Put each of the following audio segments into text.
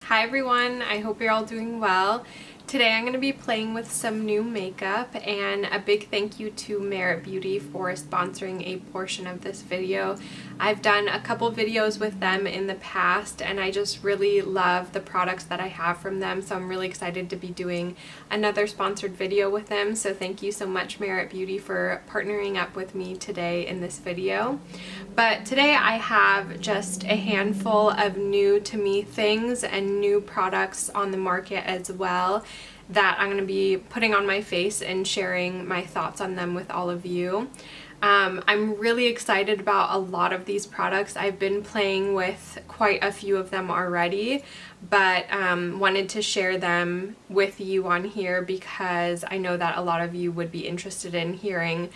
Hi everyone, I hope you're all doing well. Today I'm going to be playing with some new makeup, and a big thank you to Merit Beauty for sponsoring a portion of this video. I've done a couple videos with them in the past and I just really love the products that I have from them, so I'm really excited to be doing another sponsored video with them. So thank you so much, Merit Beauty, for partnering up with me today in this video. But today I have just a handful of new to me things and new products on the market as well that I'm going to be putting on my face and sharing my thoughts on them with all of you. I'm really excited about a lot of these products. I've been playing with quite a few of them already, but wanted to share them with you on here because I know that a lot of you would be interested in hearing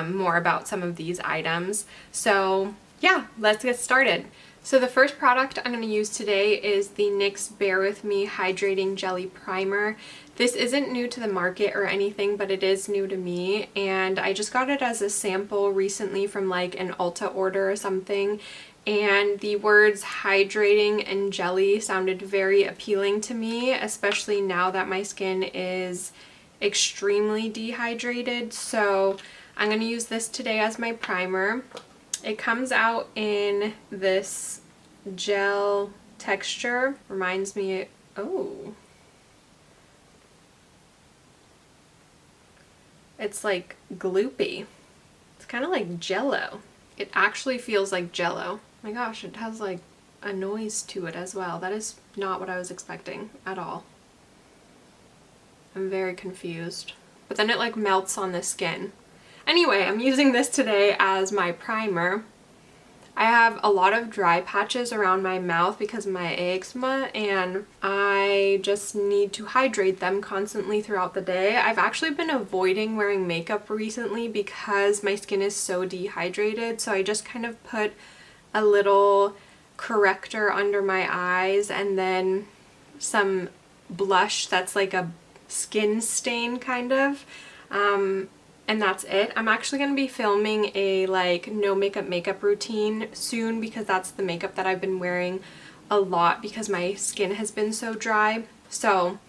more about some of these items. So yeah, let's get started. So the first product I'm going to use today is the NYX Bare With Me Hydrating Jelly Primer. This isn't new to the market or anything, but it is new to me, and I just got it as a sample recently from like an Ulta order or something, and the words hydrating and jelly sounded very appealing to me, especially now that my skin is extremely dehydrated. So I'm going to use this today as my primer. It comes out in this gel texture. Reminds me, oh, it's like gloopy. It's kind of like Jello. It actually feels like Jello. Oh my gosh, it has like a noise to it as well. That is not what I was expecting at all. I'm very confused. But then it like melts on the skin. Anyway, I'm using this today as my primer. I have a lot of dry patches around my mouth because of my eczema, and I just need to hydrate them constantly throughout the day. I've actually been avoiding wearing makeup recently because my skin is so dehydrated, so I just kind of put a little corrector under my eyes and then some blush that's like a skin stain kind of. And that's it. I'm actually going to be filming a like no makeup routine soon because that's the makeup that I've been wearing a lot because my skin has been so dry. So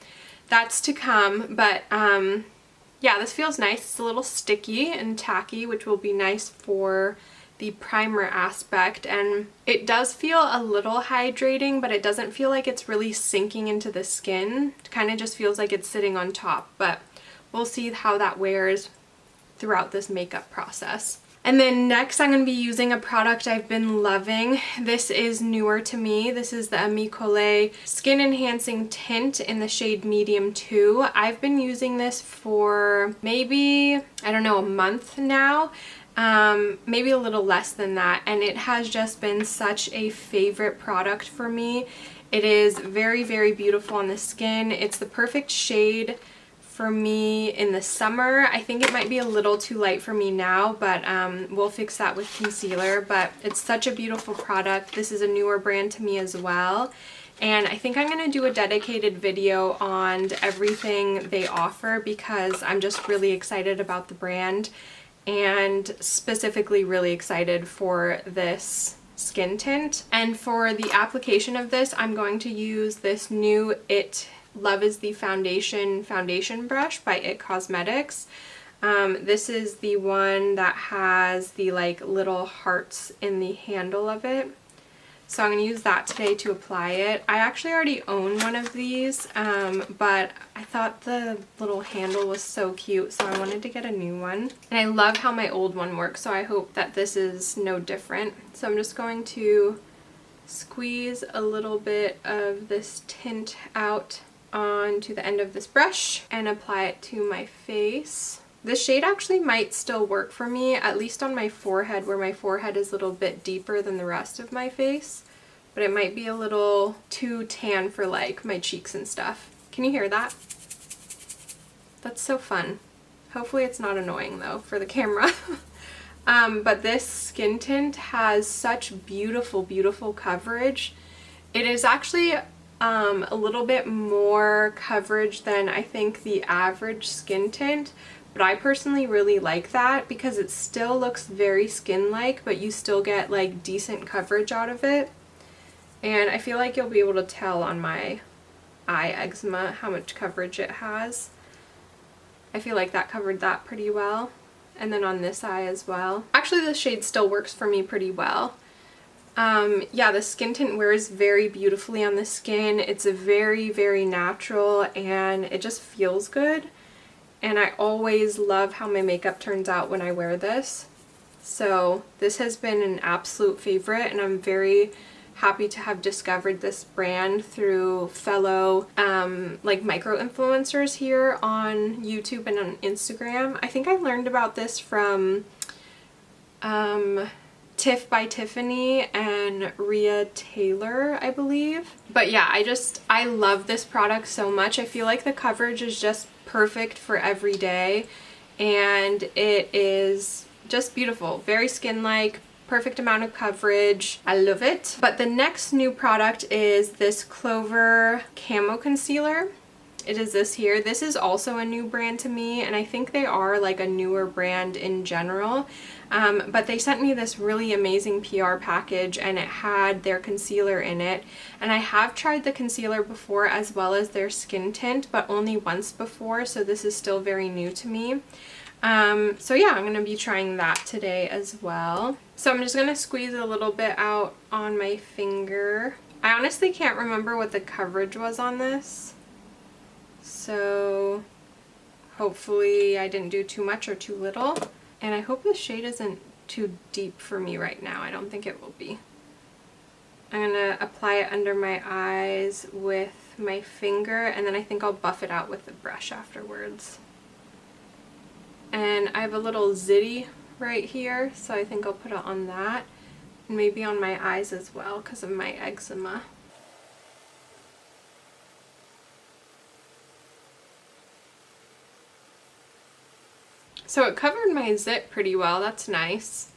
that's to come, but yeah, this feels nice. It's a little sticky and tacky, which will be nice for the primer aspect, and it does feel a little hydrating, but it doesn't feel like it's really sinking into the skin. It kind of just feels like it's sitting on top, but we'll see how that wears throughout this makeup process. And then next I'm going to be using a product I've been loving. This is newer to me. This is the Okie Skin Enhancing Tint in the shade Medium 2. I've been using this for maybe, I don't know, a month now. Maybe a little less than that, and it has just been such a favorite product for me. It is very, very beautiful on the skin. It's the perfect shade for me in the summer. I think it might be a little too light for me now, but we'll fix that with concealer. But it's such a beautiful product. This is a newer brand to me as well, and I think I'm going to do a dedicated video on everything they offer because I'm just really excited about the brand and specifically really excited for this skin tint. And for the application of this, I'm going to use this new Love is the Foundation brush by It Cosmetics. This is the one that has the like little hearts in the handle of it. So I'm going to use that today to apply it. I actually already own one of these, but I thought the little handle was so cute, so I wanted to get a new one. And I love how my old one works, so I hope that this is no different. So I'm just going to squeeze a little bit of this tint out onto the end of this brush and apply it to my face. This shade actually might still work for me, at least on my forehead, where my forehead is a little bit deeper than the rest of my face, but it might be a little too tan for like my cheeks and stuff. Can you hear that? That's so fun. Hopefully it's not annoying though for the camera. But this skin tint has such beautiful, beautiful coverage. It is actually a little bit more coverage than I think the average skin tint, but I personally really like that because it still looks very skin-like, but you still get like decent coverage out of it. And I feel like you'll be able to tell on my eye eczema how much coverage it has. I feel like that covered that pretty well. And then on this eye as well. Actually, the shade still works for me pretty well. Yeah, the skin tint wears very beautifully on the skin. It's very, very natural and it just feels good. And I always love how my makeup turns out when I wear this. So this has been an absolute favorite, and I'm very happy to have discovered this brand through fellow like micro influencers here on YouTube and on Instagram. I think I learned about this from Tiff by Tiffany and Rhea Taylor, I believe. But yeah, I love this product so much. I feel like the coverage is just perfect for every day, and it is just beautiful. Very skin-like, perfect amount of coverage. I love it. But the next new product is this Clover Camo Concealer. It is this here. This is also a new brand to me, and I think they are like a newer brand in general. But they sent me this really amazing PR package, and it had their concealer in it. And I have tried the concealer before as well as their skin tint, but only once before, so this is still very new to me. So yeah, I'm going to be trying that today as well. So I'm just going to squeeze a little bit out on my finger. I honestly can't remember what the coverage was on this. So hopefully I didn't do too much or too little. And I hope the shade isn't too deep for me right now. I don't think it will be. I'm going to apply it under my eyes with my finger, and then I think I'll buff it out with the brush afterwards. And I have a little ziti right here, so I think I'll put it on that. And maybe on my eyes as well because of my eczema. So it covered my zit pretty well, that's nice.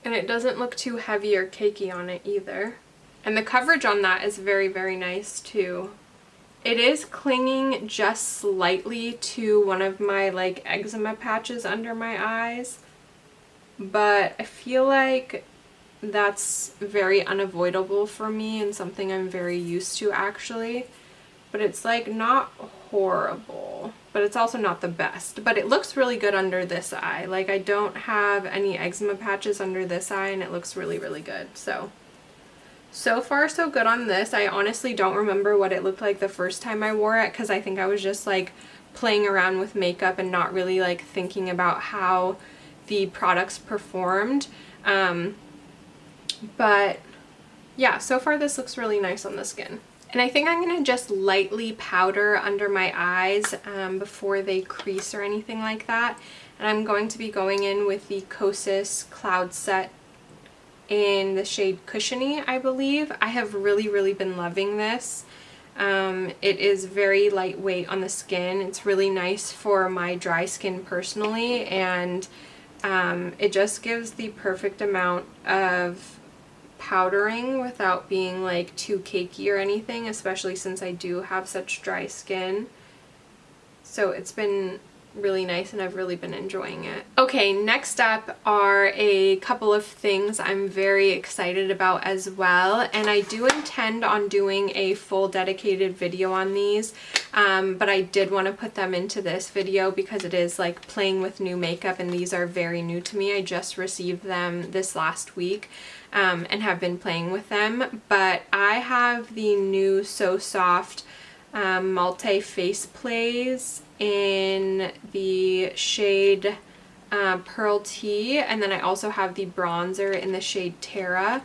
And it doesn't look too heavy or cakey on it either. And the coverage on that is very, very nice too. It is clinging just slightly to one of my like eczema patches under my eyes, but I feel like that's very unavoidable for me and something I'm very used to actually. But it's like not horrible, but it's also not the best. But it looks really good under this eye. Like I don't have any eczema patches under this eye, and it looks really, really good. So far so good on this. I honestly don't remember what it looked like the first time I wore it because I think I was just like playing around with makeup and not really like thinking about how the products performed. But yeah, so far this looks really nice on the skin. And I think I'm going to just lightly powder under my eyes before they crease or anything like that. And I'm going to be going in with the Kosas Cloud Set in the shade Cushiony, I believe. I have really, really been loving this. It is very lightweight on the skin. It's really nice for my dry skin personally, and it just gives the perfect amount of powdering without being like too cakey or anything, especially since I do have such dry skin. So it's been really nice and I've really been enjoying it. Okay, next up are a couple of things I'm very excited about as well, and I do intend on doing a full dedicated video on these, but I did want to put them into this video because it is like playing with new makeup and these are very new to me. I just received them this last week and have been playing with them, but I have the new So Soft Multi Face Plays in the shade Pearl Tea, and then I also have the bronzer in the shade Terra,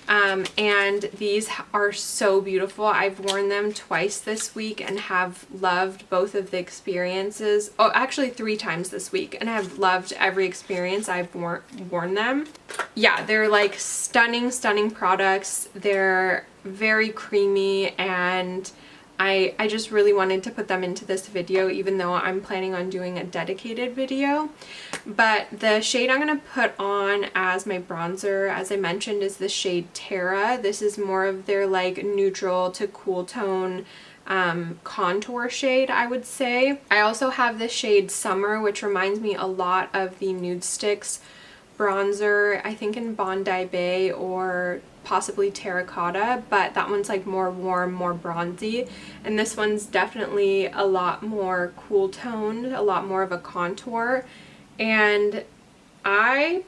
and these are so beautiful. I've worn them twice this week and have loved both of the experiences. Oh, actually 3 times this week, and have loved every experience I've worn them. Yeah, they're like stunning, stunning products. They're very creamy, and I just really wanted to put them into this video, even though I'm planning on doing a dedicated video. But the shade I'm going to put on as my bronzer, as I mentioned, is the shade Terra. This is more of their like neutral to cool tone contour shade, I would say. I also have the shade Summer, which reminds me a lot of the Nude Sticks bronzer, I think in Bondi Bay or possibly terracotta, but that one's like more warm, more bronzy, and this one's definitely a lot more cool toned, a lot more of a contour, and I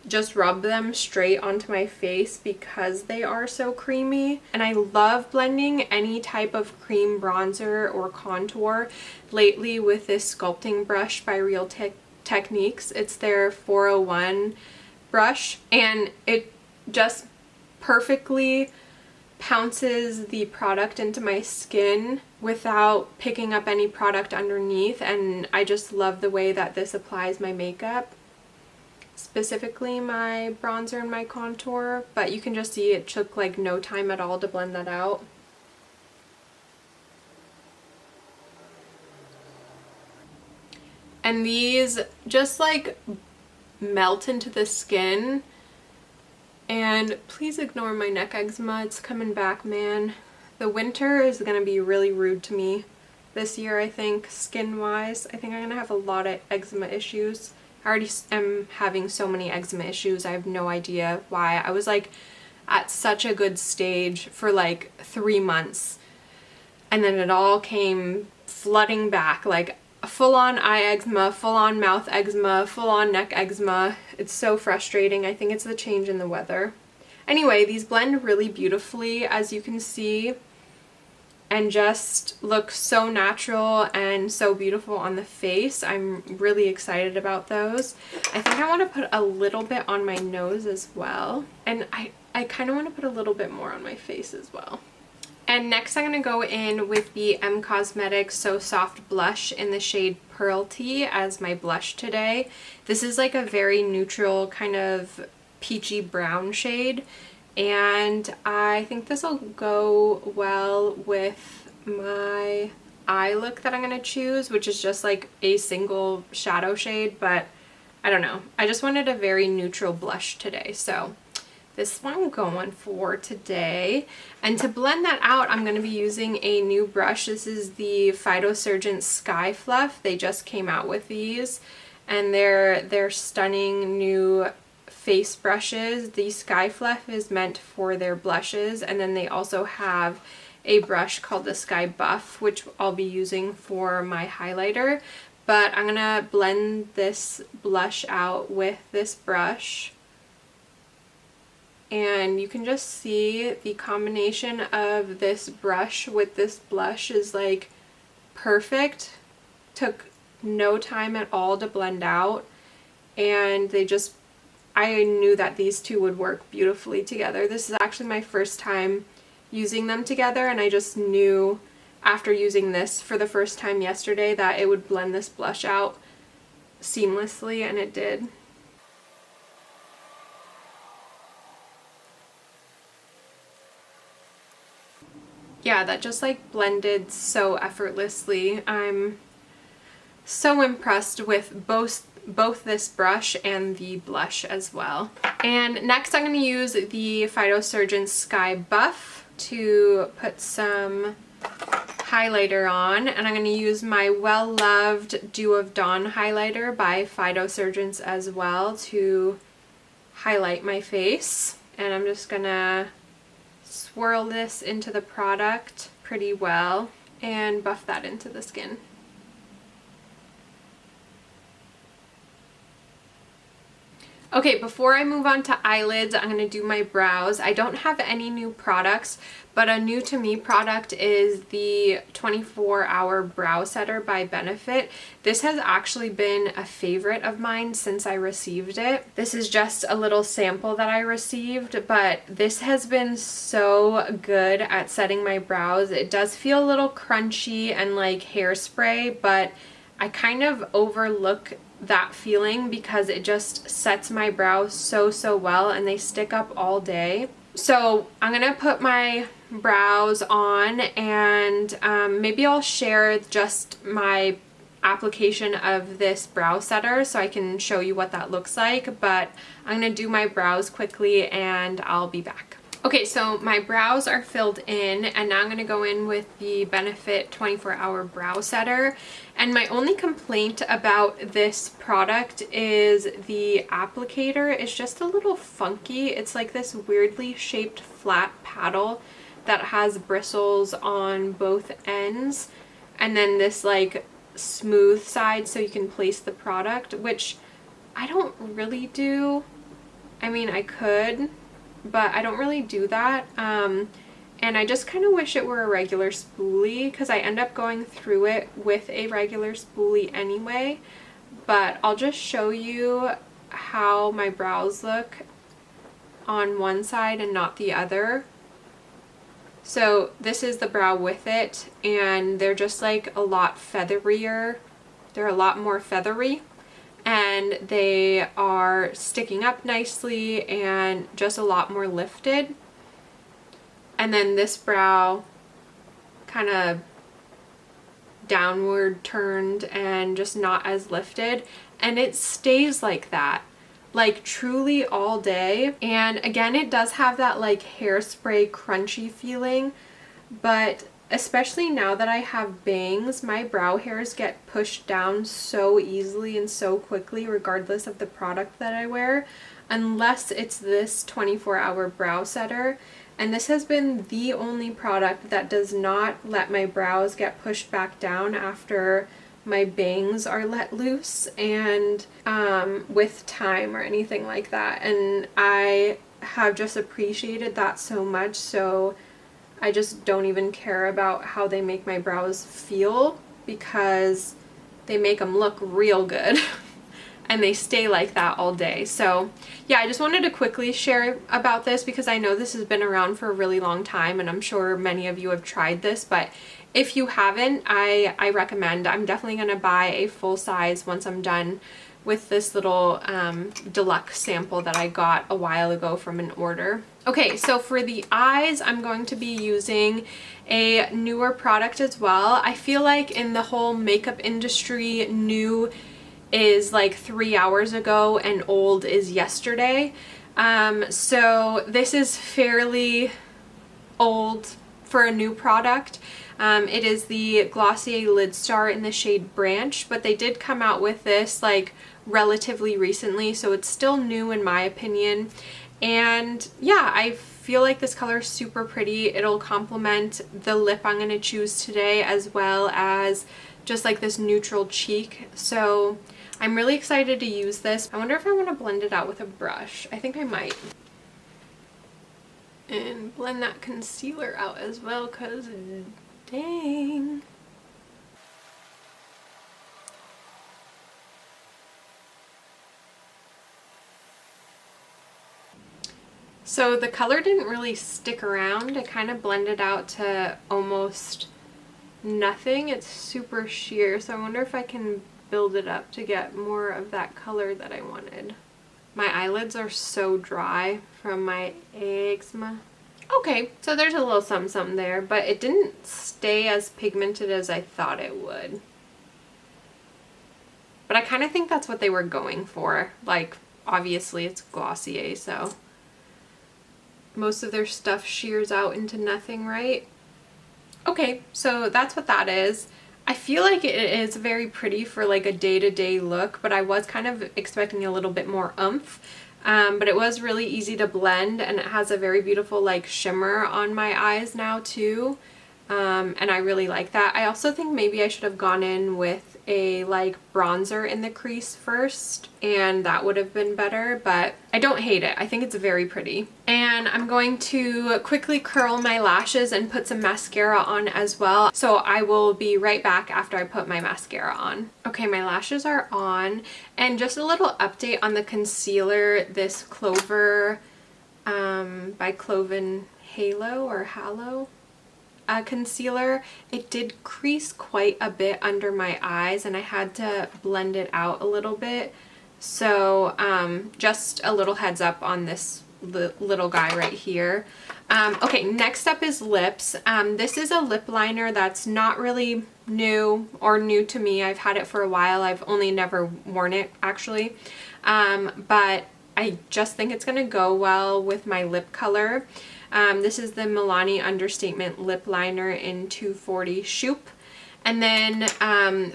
just rub them straight onto my face because they are so creamy. And I love blending any type of cream bronzer or contour lately with this sculpting brush by Real Techniques. It's their 401 brush, and it just perfectly pounces the product into my skin without picking up any product underneath, and I just love the way that this applies my makeup, specifically my bronzer and my contour. But you can just see it took like no time at all to blend that out. And these just like melt into the skin. And please ignore my neck eczema, it's coming back, man. The winter is gonna be really rude to me this year, I think, skin wise. I think I'm gonna have a lot of eczema issues. I already am having so many eczema issues. I have no idea why. I was like at such a good stage for like 3 months, and then it all came flooding back, like full-on eye eczema, full-on mouth eczema, full-on neck eczema. It's so frustrating. I think it's the change in the weather. Anyway, these blend really beautifully, as you can see, and just look so natural and so beautiful on the face. I'm really excited about those. I think I want to put a little bit on my nose as well, and I kind of want to put a little bit more on my face as well. And next I'm going to go in with the M Cosmetics So Soft Blush in the shade Pearl Tea as my blush today. This is like a very neutral kind of peachy brown shade, and I think this will go well with my eye look that I'm going to choose, which is just like a single shadow shade, but I don't know. I just wanted a very neutral blush today, so this one I'm going for today. And to blend that out, I'm going to be using a new brush. This is the Phytosurgence Skyfluff. They just came out with these, and they're stunning new face brushes. The Skyfluff is meant for their blushes, and then they also have a brush called the Skybuff, which I'll be using for my highlighter. But I'm gonna blend this blush out with this brush, and you can just see the combination of this brush with this blush is like perfect. Took no time at all to blend out, and I knew that these two would work beautifully together. This is actually my first time using them together, and I just knew after using this for the first time yesterday that it would blend this blush out seamlessly, and it did. Yeah, that just like blended so effortlessly. I'm so impressed with both this brush and the blush as well. And next I'm going to use the Phytosurgence Skybuff to put some highlighter on, and I'm going to use my well-loved Dew of Dawn highlighter by Phytosurgence as well to highlight my face. And I'm just going to swirl this into the product pretty well and buff that into the skin. Okay, before I move on to eyelids, I'm going to do my brows. I don't have any new products, but a new to me product is the 24-Hour Brow Setter by Benefit. This has actually been a favorite of mine since I received it. This is just a little sample that I received, but this has been so good at setting my brows. It does feel a little crunchy and like hairspray, but I kind of overlook that feeling because it just sets my brows so well, and they stick up all day. So I'm gonna put my brows on, and maybe I'll share just my application of this brow setter so I can show you what that looks like, but I'm gonna do my brows quickly and I'll be back. Okay, so my brows are filled in, and now I'm going to go in with the Benefit 24-Hour Brow Setter. And my only complaint about this product is the applicator is just a little funky. It's like this weirdly shaped flat paddle that has bristles on both ends, and then this like smooth side so you can place the product, which I don't really do. I mean, I could, but I don't really do that. And I just kind of wish it were a regular spoolie, because I end up going through it with a regular spoolie anyway. But I'll just show you how my brows look on one side and not the other. So this is the brow with it, and they're just like a lot featherier. They're a lot more feathery, and they are sticking up nicely and just a lot more lifted. And then this brow kind of downward turned and just not as lifted, and it stays like that, like truly all day. And again, it does have that like hairspray crunchy feeling, but especially now that I have bangs, my brow hairs get pushed down so easily and so quickly regardless of the product that I wear, unless it's this 24-hour brow setter. And this has been the only product that does not let my brows get pushed back down after my bangs are let loose and with time or anything like that. And I have just appreciated that so much, so I just don't even care about how they make my brows feel, because they make them look real good. And they stay like that all day. So yeah, I just wanted to quickly share about this because I know this has been around for a really long time, and I'm sure many of you have tried this, but if you haven't, I recommend. I'm definitely going to buy a full size once I'm done with this little deluxe sample that I got a while ago from an order. Okay, so for the eyes, I'm going to be using a newer product as well. I feel like in the whole makeup industry, new is like 3 hours ago and old is yesterday. So this is fairly old for a new product. It is the Glossier Lidstar in the shade Branch, but they did come out with this like relatively recently, so it's still new in my opinion. And yeah, I feel like this color is super pretty. It'll complement the lip I'm going to choose today, as well as just like this neutral cheek. So I'm really excited to use this. I wonder if I want to blend it out with a brush. I think I might. And blend that concealer out as well, because dang. So the color didn't really stick around. It kind of blended out to almost nothing. It's super sheer, so I wonder if I can build it up to get more of that color that I wanted. My eyelids are so dry from my eczema. Okay, so there's a little something there, but it didn't stay as pigmented as I thought it would. But I kind of think that's what they were going for. Like, obviously it's Glossier, so most of their stuff shears out into nothing, right? Okay, so that's what that is. I feel like it is very pretty for like a day-to-day look, but I was kind of expecting a little bit more oomph. But it was really easy to blend, and it has a very beautiful like shimmer on my eyes now too. And I really like that. I also think maybe I should have gone in with a like bronzer in the crease first, and that would have been better, but I don't hate it. I think it's very pretty. And I'm going to quickly curl my lashes and put some mascara on as well. So I will be right back after I put my mascara on. Okay, my lashes are on, and just a little update on the concealer, this Clover by Cloven Halo concealer. It did crease quite a bit under my eyes, and I had to blend it out a little bit. So just a little heads up on this little guy right here. Okay, next up is lips. This is a lip liner that's not really new to me. I've had it for a while. I've only never worn it actually. But I just think it's gonna go well with my lip color. This is the Milani Understatement Lip Liner in 240 Shoop. And then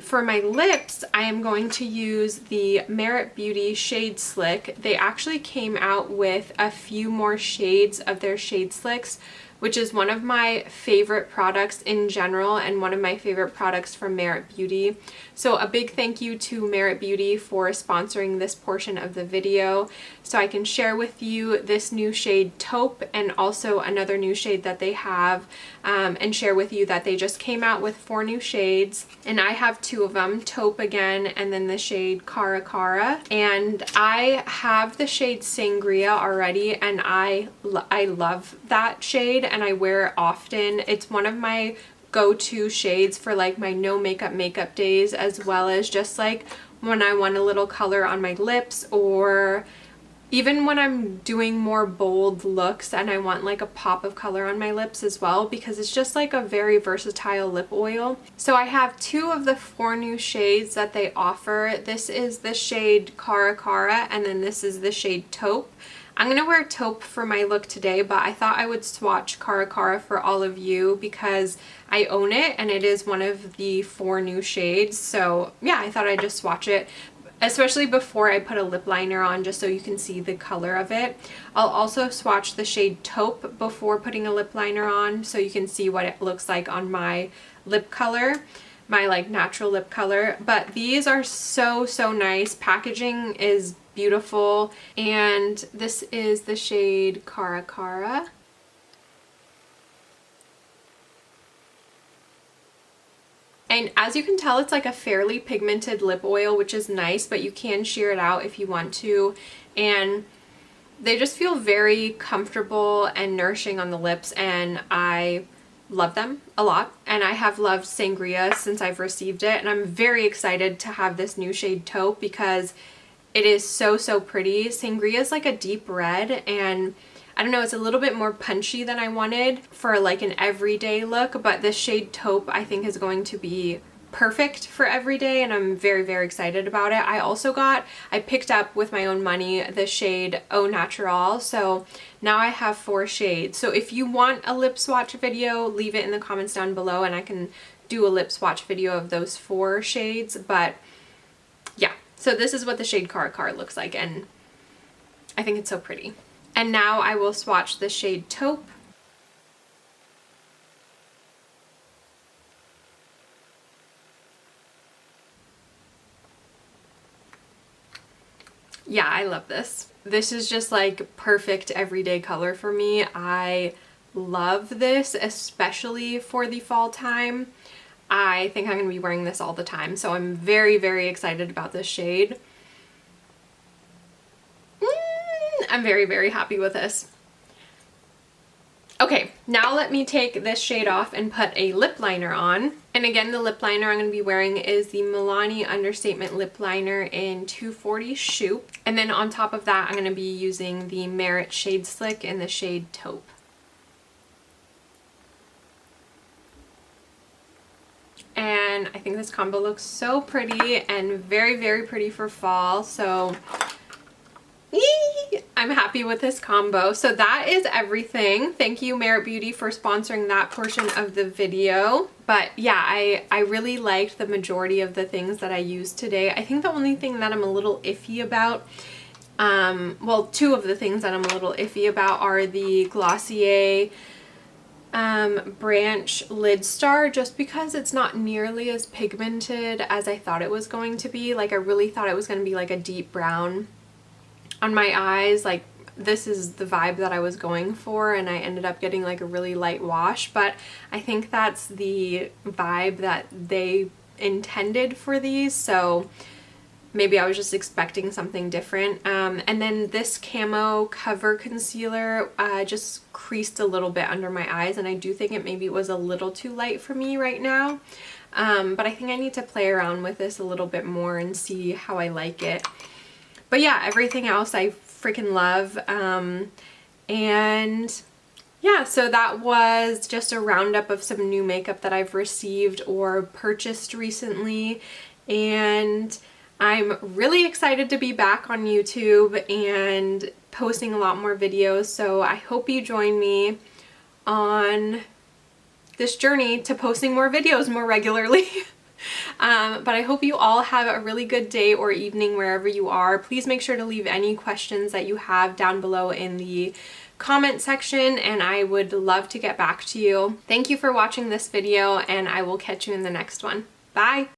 for my lips, I am going to use the Merit Beauty Shade Slick. They actually came out with a few more shades of their Shade Slicks, which is one of my favorite products in general and one of my favorite products from Merit Beauty. So a big thank you to Merit Beauty for sponsoring this portion of the video so I can share with you this new shade Taupe and also another new shade that they have, and share with you that they just came out with 4 new shades, and I have 2 of them, Taupe again and then the shade Cara Cara. And I have the shade Sangria already, and I love that shade and I wear it often. It's one of my go-to shades for like my no makeup days, as well as just like when I want a little color on my lips, or even when I'm doing more bold looks and I want like a pop of color on my lips as well, because it's just like a very versatile lip oil. So I have 2 of the 4 new shades that they offer. This is the shade Cara Cara and then this is the shade Taupe. I'm going to wear Taupe for my look today, but I thought I would swatch Cara Cara for all of you because I own it and it is one of the 4 new shades. So yeah, I thought I'd just swatch it, especially before I put a lip liner on, just so you can see the color of it. I'll also swatch the shade Taupe before putting a lip liner on so you can see what it looks like on my lip color, my like natural lip color. But these are so nice. Packaging is beautiful, and this is the shade Cara Cara. And as you can tell, it's like a fairly pigmented lip oil, which is nice, but you can sheer it out if you want to. And they just feel very comfortable and nourishing on the lips, and I love them a lot. And I have loved Sangria since I've received it, and I'm very excited to have this new shade Taupe because it is so pretty. Sangria is like a deep red, and I don't know, it's a little bit more punchy than I wanted for like an everyday look, but this shade Taupe I think is going to be perfect for everyday, and I'm very excited about it. I picked up with my own money the shade Au Natural, so now I have 4 shades. So if you want a lip swatch video, leave it in the comments down below and I can do a lip swatch video of those 4 shades. But yeah, so this is what the shade Cara Cara looks like, and I think it's so pretty. And now I will swatch the shade Taupe. Yeah, I love this. This is just like perfect everyday color for me. I love this, especially for the fall time. I think I'm going to be wearing this all the time, so I'm very excited about this shade. I'm very happy with this. Okay, now let me take this shade off and put a lip liner on. And again, the lip liner I'm going to be wearing is the Milani Understatement Lip Liner in 240 Shoop. And then on top of that, I'm going to be using the Merit Shade Slick in the shade Taupe. And I think this combo looks so pretty and very pretty for fall. So I'm happy with this combo. So that is everything. Thank you, Merit Beauty, for sponsoring that portion of the video. But yeah, I really liked the majority of the things that I used today. I think the only thing that I'm a little iffy about, well, 2 of the things that I'm a little iffy about are the Glossier Branch Lidstar, just because it's not nearly as pigmented as I thought it was going to be. Like, I really thought it was going to be like a deep brown on my eyes. Like, this is the vibe that I was going for, and I ended up getting like a really light wash, but I think that's the vibe that they intended for these, so maybe I was just expecting something different. And then this Camo Cover Concealer just creased a little bit under my eyes, and I do think it maybe was a little too light for me right now. But I think I need to play around with this a little bit more and see how I like it. But yeah, everything else I freaking love. And yeah, so that was just a roundup of some new makeup that I've received or purchased recently. And I'm really excited to be back on YouTube and posting a lot more videos, so I hope you join me on this journey to posting more videos more regularly. But I hope you all have a really good day or evening wherever you are. Please make sure to leave any questions that you have down below in the comment section, and I would love to get back to you. Thank you for watching this video, and I will catch you in the next one. Bye!